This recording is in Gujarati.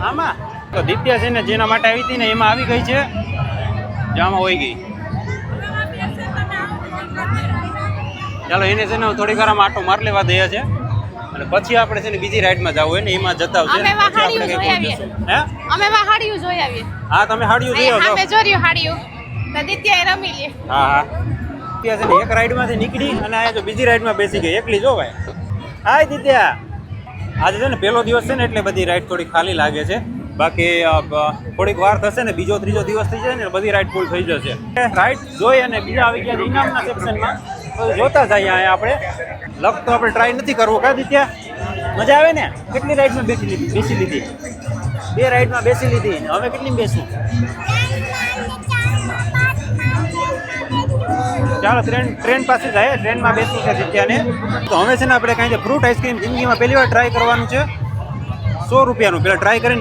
આમાં તો દિત્યા છે ને જેના માટે આવી હતી ને એમાં આવી ગઈ છે, જામાં હોઈ ગઈ. ચાલો એને છે ને થોડીક વાર આટો માર લેવા દે છે અને પછી આપણે છે ને બીજી રાઈડમાં જવું હોય ને એમાં જતા આવશે. અમે હાડીયું જોઈ આવીએ. હે અમે હાડીયું જોઈ આવીએ. હા તમે હાડીયું જોઈ આવજો. અમે જોર્યું હાડીયું. તો દિત્યાએ રમી લે. હા હા દિત્યા છે ને એક રાઈડમાંથી નીકળી અને આ જો બીજી રાઈડમાં બેસી ગઈ એકલી જો ભાઈ. હાય દિત્યા. આજે છે ને પહેલો દિવસ છે ને એટલે બધી રાઈડ થોડી ખાલી લાગે છે. બાકી થોડીક વાર થશે ને બીજો ત્રીજો દિવસ થઈ જાય ને બધી રાઈડ ફૂલ થઈ જશે. રાઈડ જોઈ અને બીજા આવી ગયા ઇનામના સેક્શનમાં જોતા જઈએ. અહીંયા આપણે લક તો આપણે ટ્રાય નથી કરવો કા દિત્યા? મજા આવે ને? કેટલી રાઈડમાં બેસી લીધી? 2 રાઈડમાં બેસી લીધી. હવે કેટલી બેસું? ચાલો ટ્રેન પાસે જાય, ટ્રેનમાં બેસવું છે દિત્યાને. તો હવે છે ને આપણે કાંઈ ફ્રૂટ આઈસ્ક્રીમ જિંદગીમાં પહેલી વાર ટ્રાય કરવાનું છે. 100 રૂપિયાનું પહેલાં ટ્રાય કરીને